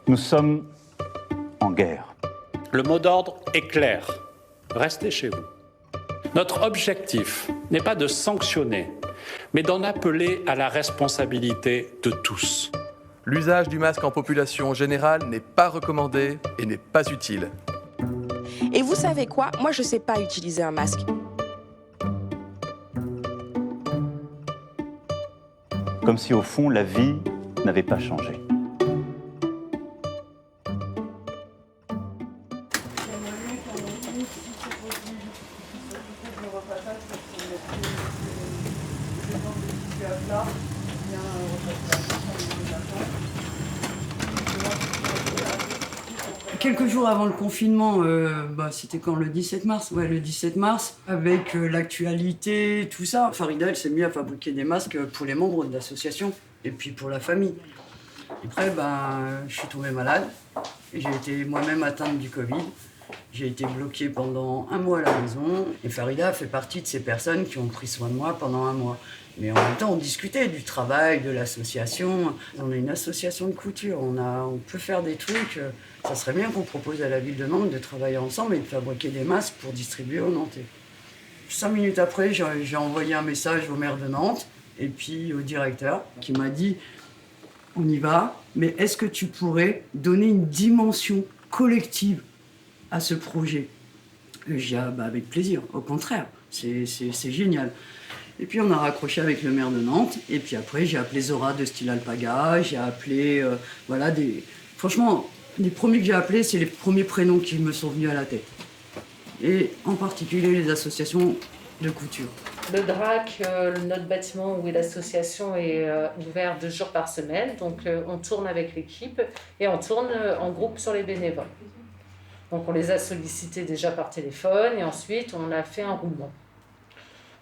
Nous sommes en guerre. Le mot d'ordre est clair. Restez chez vous. Notre objectif n'est pas de sanctionner, mais d'en appeler à la responsabilité de tous. L'usage du masque en population générale n'est pas recommandé et n'est pas utile. Et vous savez quoi? Moi, je sais pas utiliser un masque. Comme si au fond la vie n'avait pas changé. Quelques jours avant le confinement, c'était quand, le 17 mars? Ouais, le 17 mars, avec l'actualité, tout ça, Farida, elle s'est mise à fabriquer des masques pour les membres de l'association et puis pour la famille. Après, je suis tombée malade. J'ai été moi-même atteinte du Covid. J'ai été bloquée pendant 1 mois à la maison. Et Farida fait partie de ces personnes qui ont pris soin de moi pendant 1 mois. Mais en même temps, on discutait du travail, de l'association. On est une association de couture. On peut faire des trucs. Ça serait bien qu'on propose à la ville de Nantes de travailler ensemble et de fabriquer des masques pour distribuer aux Nantais. 5 minutes après, j'ai envoyé un message au maire de Nantes et puis au directeur qui m'a dit « On y va, mais est-ce que tu pourrais donner une dimension collective à ce projet ?» J'ai dit avec plaisir, au contraire, c'est génial. Et puis on a raccroché avec le maire de Nantes, et puis après j'ai appelé Zora de Style Alpaga, j'ai appelé, franchement, les premiers que j'ai appelés, c'est les premiers prénoms qui me sont venus à la tête. Et en particulier les associations de couture. Le DRAC, notre bâtiment où est l'association, est ouvert 2 jours par semaine, donc on tourne avec l'équipe et on tourne en groupe sur les bénévoles. Donc on les a sollicités déjà par téléphone et ensuite on a fait un roulement.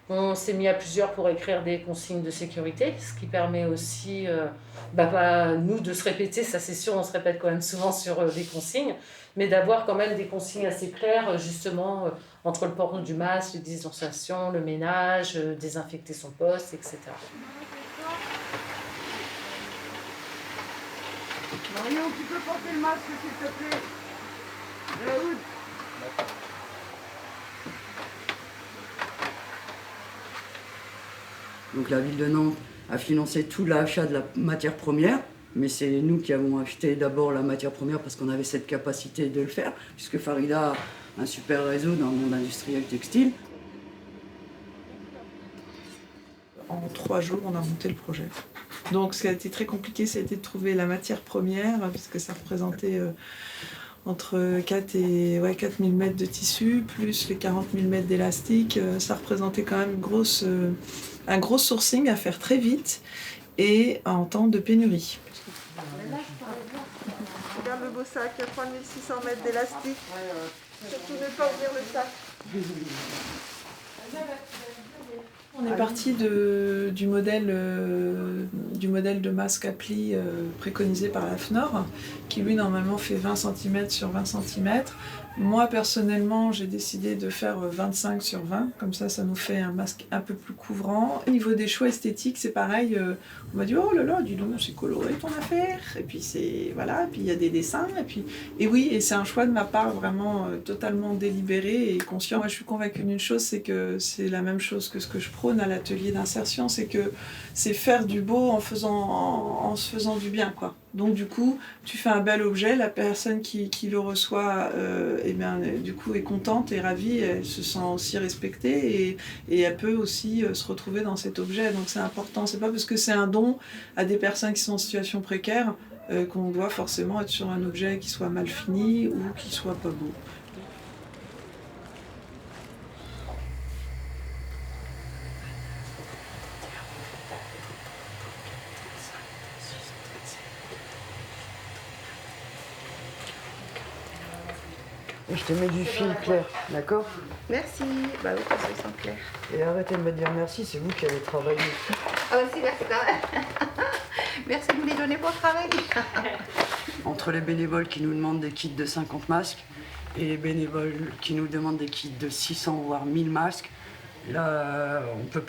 On s'est mis à plusieurs pour écrire des consignes de sécurité, ce qui permet aussi, nous, de se répéter, ça c'est sûr, on se répète quand même souvent sur des consignes, mais d'avoir quand même des consignes assez claires, justement, entre le port du masque, les distanciations, le ménage, désinfecter son poste, etc. Marion, tu peux porter le masque, s'il te plaît? Raoul. Donc la ville de Nantes a financé tout l'achat de la matière première, mais c'est nous qui avons acheté d'abord la matière première parce qu'on avait cette capacité de le faire, puisque Farida a un super réseau dans le monde industriel textile. En 3 jours, on a monté le projet. Donc ce qui a été très compliqué, c'était de trouver la matière première, puisque ça représentait entre 4 et 4 000 mètres de tissu, plus les 40 000 mètres d'élastique. Ça représentait quand même un gros sourcing à faire très vite et en temps de pénurie. Regarde le beau sac, il y a 3600 mètres d'élastique. Surtout ne pas ouvrir le sac. On est parti du modèle de masque à plis préconisé par la FNOR, qui lui normalement fait 20 cm sur 20 cm. Moi personnellement, j'ai décidé de faire 25 sur 20, comme ça nous fait un masque un peu plus couvrant. Au niveau des choix esthétiques, c'est pareil, on m'a dit oh là là, dis donc, c'est coloré ton affaire, et puis voilà, et puis il y a des dessins, et oui, et c'est un choix de ma part vraiment totalement délibéré et conscient. Moi je suis convaincue d'une chose, c'est que c'est la même chose que ce que je prône à l'atelier d'insertion, c'est que c'est faire du beau en se faisant du bien, quoi. Donc du coup, tu fais un bel objet, la personne qui le reçoit du coup est contente et ravie, elle se sent aussi respectée et elle peut aussi se retrouver dans cet objet. Donc c'est important, c'est pas parce que c'est un don à des personnes qui sont en situation précaire qu'on doit forcément être sur un objet qui soit mal fini ou qui soit pas beau. Je te mets du fil clair, d'accord? Merci. Bah oui, parce qu'ils sont clairs. Et arrêtez de me dire merci, c'est vous qui avez travaillé. Ah aussi, merci quand même. Merci de nous les donner pour travailler. Entre les bénévoles qui nous demandent des kits de 50 masques et les bénévoles qui nous demandent des kits de 600 voire 1000 masques, là, on peut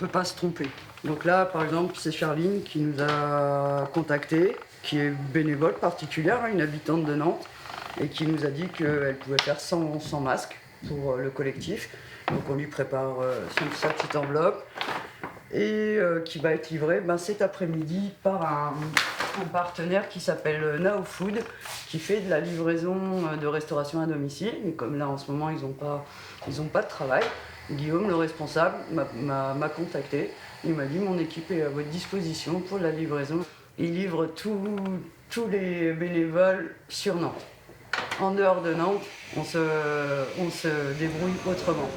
pas se tromper. Donc là, par exemple, c'est Charline qui nous a contactés qui est bénévole particulière, une habitante de Nantes, et qui nous a dit qu'elle pouvait faire 100 masques pour le collectif. Donc on lui prépare sa petite enveloppe et qui va être livrée cet après-midi par un partenaire qui s'appelle Now Food, qui fait de la livraison de restauration à domicile. Et comme là en ce moment ils ont pas de travail, Guillaume, le responsable, m'a contacté. Il m'a dit mon équipe est à votre disposition pour la livraison. Il livre tous les bénévoles sur Nantes. En dehors de Nantes, on se débrouille autrement.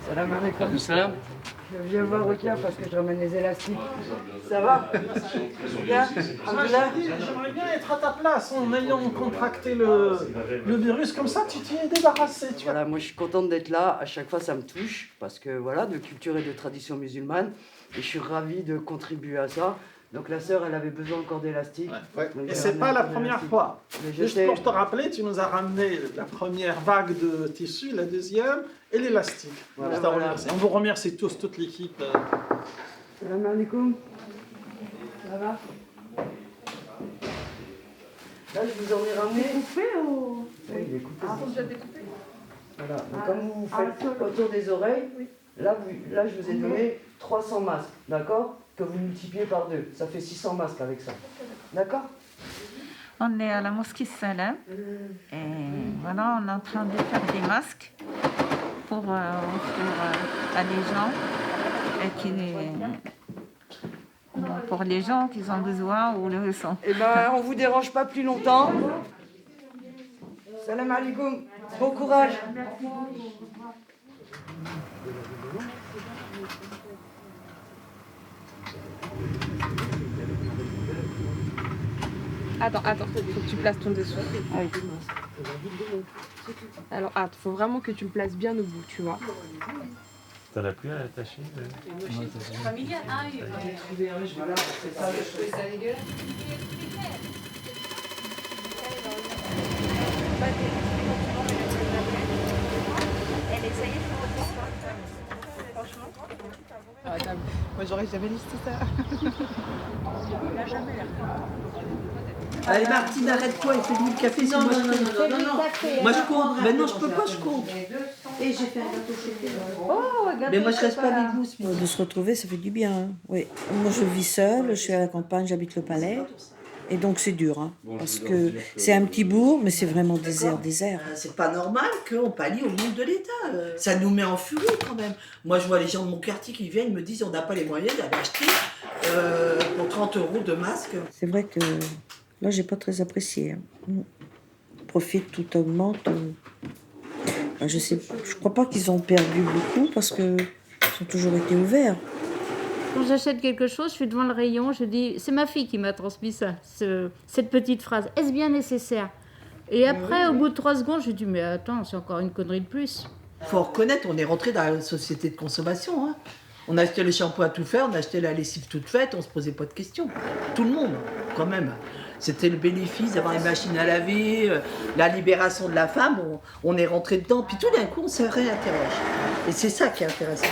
Salam alaikum. Salam. Je viens voir Rukia parce que je ramène les élastiques. Ça va? Bien? Alhamdoulilah. J'aimerais bien être à ta place en ayant contracté le virus. Comme ça, tu t'y es débarrassé. Voilà, moi je suis contente d'être là. À chaque fois, ça me touche parce que voilà, de culture et de tradition musulmane. Et je suis ravie de contribuer à ça. Donc la sœur, elle avait besoin encore d'élastique. Ouais. Et c'est pas la première fois. Juste pour te rappeler, tu nous as ramené la première vague de tissu, la deuxième et l'élastique. Voilà, voilà. On vous remercie tous, toute l'équipe. Salam alaikum. Ça va? Là, je vous en ai ramené. Coupé ou... Oui, il est coupé. Ah, vous l'avez découpé? Voilà. Donc, comme vous faites autour des oreilles, là, je vous ai donné 300 masques, d'accord? Que vous multipliez par 2. Ça fait 600 masques avec ça. D'accord? On est à la mosquée Salam et voilà, on est en train de faire des masques pour offrir à des gens pour les gens qui ont besoin ou le ressentent. Eh ben, on vous dérange pas plus longtemps. Salam alaikum. Bon courage. Attends, faut que tu places ton dessous. Ah oui. Alors, faut vraiment que tu le places bien au bout, tu vois. T'en as plus à attacher Familial, ah oui. Voilà, c'est ça. Elle essayait de franchement. Moi, j'aurais jamais listé ça. Allez Martine, arrête-toi et fais-nous le café. Non. Moi je compte. Ben non, je peux pas, je compte. Et j'ai fait un gâteau chocolat. Oh, mais moi je reste pas avec vous. De se retrouver, ça fait du bien. Hein. Oui. Moi je vis seule, je suis à la campagne, j'habite le Palais. Et donc c'est dur, hein, parce que c'est un petit bourg, mais c'est vraiment désert. C'est pas normal qu'on pallie au manque de l'État. Ça nous met en furie quand même. Moi je vois les gens de mon quartier qui viennent, me disent on n'a pas les moyens d'aller acheter pour 30 € de masques. C'est vrai que là j'ai pas très apprécié. Hein. Profite, tout augmente. Je crois pas qu'ils ont perdu beaucoup parce que ils ont toujours été ouverts. Quand j'achète quelque chose, je suis devant le rayon, je dis, c'est ma fille qui m'a transmis ça, cette petite phrase. Est-ce bien nécessaire? Et après, au bout de 3 secondes, je dis, mais attends, c'est encore une connerie de plus. Il faut reconnaître, on est rentré dans la société de consommation. Hein. On a acheté les shampoings à tout faire, on a acheté la lessive toute faite, on se posait pas de questions. Tout le monde, quand même. C'était le bénéfice d'avoir les machines à laver, la libération de la femme, on est rentré dedans. Puis tout d'un coup, on se réinterroge. Et c'est ça qui est intéressant.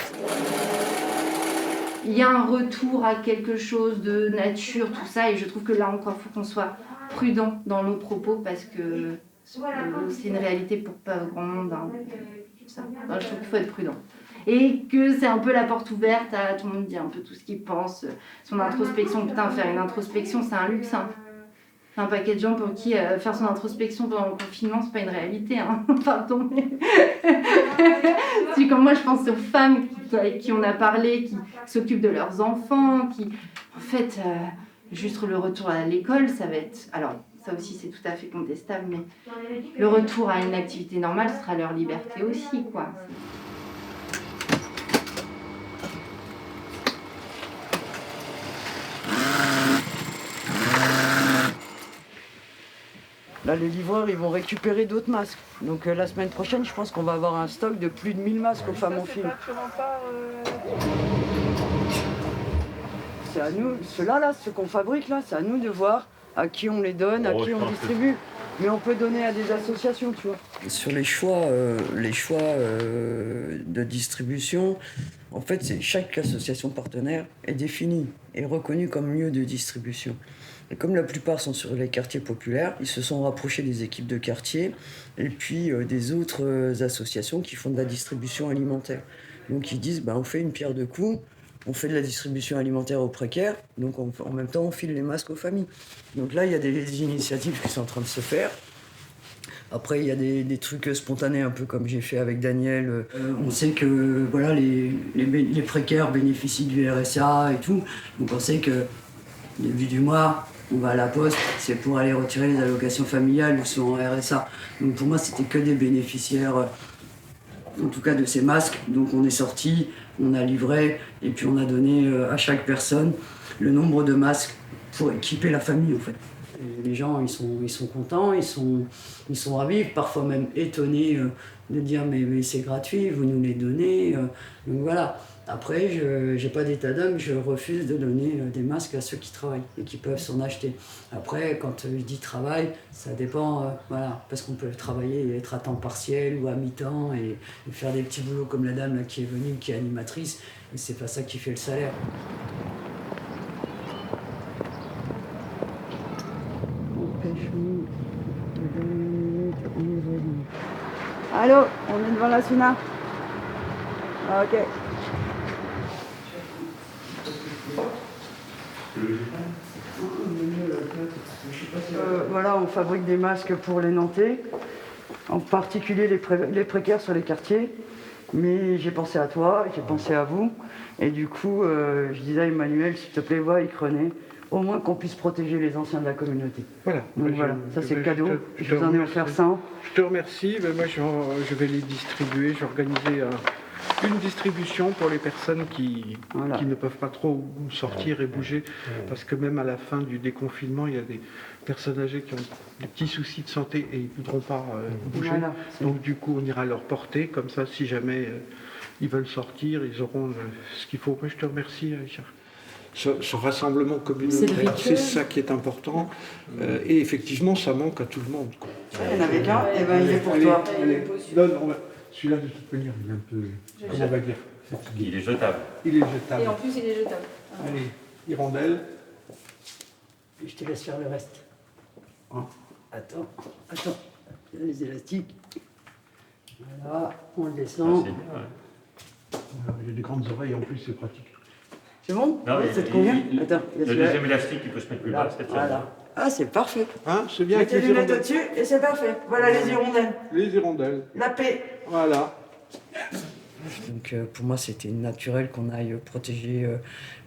Il y a un retour à quelque chose de nature, tout ça, et je trouve que là encore, il faut qu'on soit prudent dans nos propos parce que c'est une réalité pour pas grand monde. Hein. Je trouve qu'il faut être prudent. Et que c'est un peu la porte ouverte à tout le monde dire un peu tout ce qu'il pense, son introspection. Putain, faire une introspection, c'est un luxe. Hein. Un paquet de gens pour qui faire son introspection pendant le confinement, c'est pas une réalité. Hein. Pardon, mais... C'est comme moi, je pense aux femmes avec qui on a parlé, qui s'occupent de leurs enfants, qui... En fait, juste le retour à l'école, ça va être... Alors, ça aussi, c'est tout à fait contestable, mais le retour à une activité normale, ce sera leur liberté aussi, quoi. Là, les livreurs, ils vont récupérer d'autres masques. Donc la semaine prochaine, je pense qu'on va avoir un stock de plus de 1000 masques aux femmes en film. C'est à nous, ceux-là, ceux qu'on fabrique là, c'est à nous de voir à qui on les donne, à qui on distribue. Mais on peut donner à des associations, tu vois. Sur les choix de distribution, en fait, chaque association partenaire est définie et reconnue comme lieu de distribution. Et comme la plupart sont sur les quartiers populaires, ils se sont rapprochés des équipes de quartier et puis des autres associations qui font de la distribution alimentaire. Donc ils disent, on fait une pierre deux coups, on fait de la distribution alimentaire aux précaires, donc en même temps on file les masques aux familles. Donc là, il y a des initiatives qui sont en train de se faire. Après, il y a des trucs spontanés, un peu comme j'ai fait avec Daniel. On sait que voilà, les précaires bénéficient du RSA et tout. Donc on sait que début du mois, on va à la poste, c'est pour aller retirer les allocations familiales ou sont en RSA. Donc pour moi, c'était que des bénéficiaires, en tout cas de ces masques. Donc on est sorti, on a livré et puis on a donné à chaque personne le nombre de masques pour équiper la famille en fait. Et les gens, ils sont contents, ils sont ravis, parfois même étonnés de dire mais c'est gratuit, vous nous les donnez. Donc voilà. Après, je n'ai pas d'état d'âme, je refuse de donner des masques à ceux qui travaillent et qui peuvent s'en acheter. Après, quand je dis travail, ça dépend, voilà, parce qu'on peut travailler et être à temps partiel ou à mi-temps et faire des petits boulots comme la dame là, qui est venue, qui est animatrice, mais c'est pas ça qui fait le salaire. Allô, on est devant la Suna. Ah, ok. Voilà, on fabrique des masques pour les Nantais, en particulier les précaires sur les quartiers. Mais j'ai pensé à toi, j'ai pensé à vous. Et du coup, je disais à Emmanuel, s'il te plaît, va, René, au moins qu'on puisse protéger les anciens de la communauté. Voilà. Donc voilà, ça c'est le cadeau. Je vous en ai offert 100. Je te remercie. Moi, je vais les distribuer. Je vais organiser une distribution pour les personnes qui ne peuvent pas trop sortir et bouger. Parce que même à la fin du déconfinement, il y a des personnes âgées qui ont des petits soucis de santé et ils ne voudront pas bouger. Voilà, donc du coup, on ira leur porter. Comme ça, si jamais ils veulent sortir, ils auront ce qu'il faut. Moi, je te remercie, Richard. Ce rassemblement communautaire, c'est ça qui est important. Et effectivement, ça manque à tout le monde. Quoi. Il y en avait qu'un, et ben il est pour toi. Non, celui-là, de toute manière, il est un peu... Comment on va dire? Il est jetable. Il est jetable. Et en plus, il est jetable. Allez, hirondelle. Et je te laisse faire le reste. Hein? Attends, il y a les élastiques. Voilà, on le descend. C'est bien, J'ai des grandes oreilles, en plus, c'est pratique. C'est bon? Non, ça te convient? Attends, le deuxième élastique, il peut se mettre plus bas, c'est voilà. Ah, c'est parfait. Hein, c'est bien. Mettez les lunettes au-dessus et c'est parfait. Voilà les hirondelles. Les hirondelles. La paix. Voilà. Donc pour moi, c'était naturel qu'on aille protéger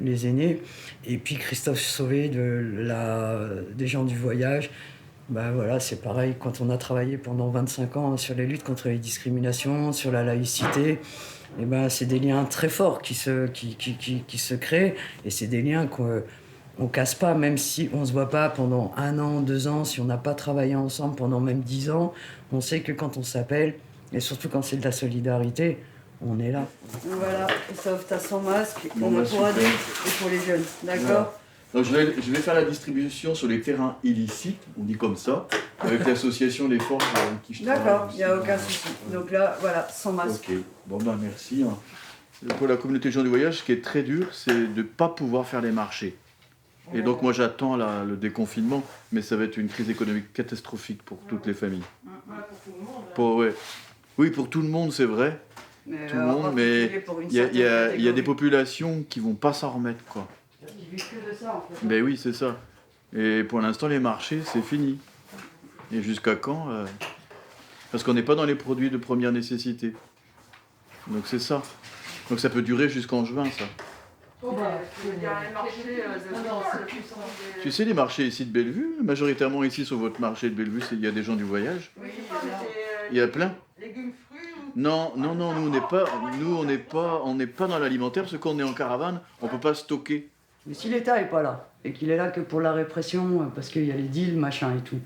les aînés. Et puis Christophe Sauvé des gens du voyage, voilà, c'est pareil. Quand on a travaillé pendant 25 ans sur les luttes contre les discriminations, sur la laïcité, c'est des liens très forts qui se créent. Et c'est des liens qu'on casse pas, même si on se voit pas pendant 1 an, 2 ans, si on n'a pas travaillé ensemble pendant même 10 ans, on sait que quand on s'appelle, et surtout quand c'est de la solidarité, on est là. Voilà, ça offre ta 100 masques, on a pour adultes et pour les jeunes, d'accord? Donc je vais faire la distribution sur les terrains illicites, on dit comme ça, avec l'association Les Forces avec qui je travaille. D'accord, il n'y a aucun souci. Donc là, voilà, 100 masques. Ok, merci. Pour la communauté des gens du voyage, ce qui est très dur, c'est de ne pas pouvoir faire les marchés. Et donc moi j'attends le déconfinement, mais ça va être une crise économique catastrophique pour toutes les familles. Oui, pour tout le monde, c'est vrai. Mais tout le monde, mais il y a des populations qui vont pas s'en remettre, quoi. Ils vivent que de ça, en fait. Ben oui, c'est ça. Et pour l'instant, les marchés, c'est fini. Et jusqu'à quand Parce qu'on n'est pas dans les produits de première nécessité. Donc c'est ça. Donc ça peut durer jusqu'en juin, ça. Tu sais, les marchés ici de Bellevue, majoritairement ici sur votre marché de Bellevue, il y a des gens du voyage. Oui, il y a plein. Légumes, fruits ou... Non, nous on n'est pas dans l'alimentaire parce qu'on est en caravane, on peut pas stocker. Mais si l'État est pas là et qu'il est là que pour la répression, parce qu'il y a les deals, machin et tout.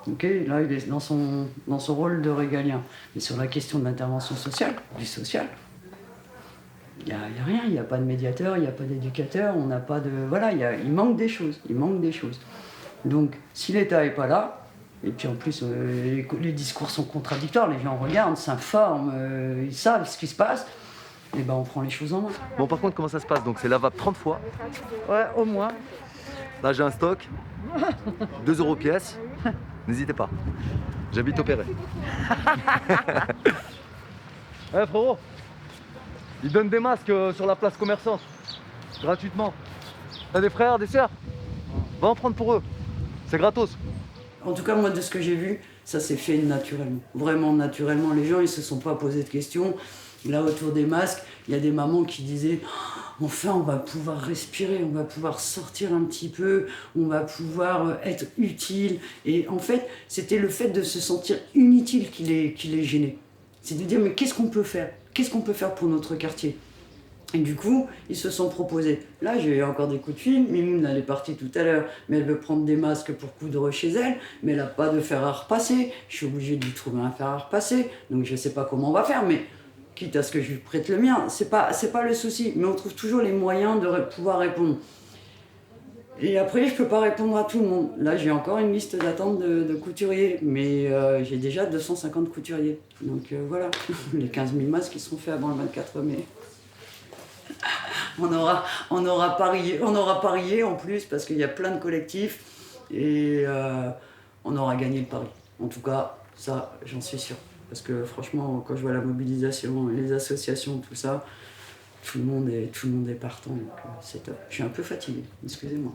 Ok, là il est dans son rôle de régalien. Mais sur la question de l'intervention sociale, du social. Il n'y a rien, il n'y a pas de médiateur, il n'y a pas d'éducateur, on n'a pas de... Voilà, il manque des choses, Donc, si l'État n'est pas là, Et puis en plus, les discours sont contradictoires, les gens regardent, s'informent, ils savent ce qui se passe. Et ben on prend les choses en main. Bon, par contre, comment ça se passe? Donc c'est lavable 30 fois. Ouais, au moins. Là, j'ai un stock. 2 € pièce. N'hésitez pas. J'habite au Perret. Eh frérot, ils donnent des masques sur la place commerçante. Gratuitement. T'as des frères, des sœurs? Va en prendre pour eux. C'est gratos. En tout cas, moi, de ce que j'ai vu, ça s'est fait naturellement. Vraiment naturellement. Les gens, ils se sont pas posé de questions. Là, autour des masques, il y a des mamans qui disaient « Enfin, on va pouvoir respirer, on va pouvoir sortir un petit peu, on va pouvoir être utile. » Et en fait, c'était le fait de se sentir inutile qui les gênait. C'est de dire « Mais qu'est-ce qu'on peut faire? Qu'est-ce qu'on peut faire pour notre quartier ?» Et du coup, ils se sont proposés. Là, j'ai eu encore des coups de fil. Mimoun, elle est partie tout à l'heure, mais elle veut prendre des masques pour coudre chez elle, mais elle n'a pas de fer à repasser. Je suis obligée de lui trouver un fer à repasser, donc je ne sais pas comment on va faire, mais quitte à ce que je lui prête le mien, c'est pas le souci. Mais on trouve toujours les moyens de pouvoir répondre. Et après, je ne peux pas répondre à tout le monde. Là, j'ai encore une liste d'attente de couturiers, mais j'ai déjà 250 couturiers. Donc voilà, les 15 000 masques qui seront faits avant le 24 mai. On aura parié en plus parce qu'il y a plein de collectifs et on aura gagné le pari. En tout cas, ça, j'en suis sûre. Parce que franchement, quand je vois la mobilisation, les associations, tout ça, tout le monde est partant. Donc c'est top. Je suis un peu fatiguée, excusez-moi.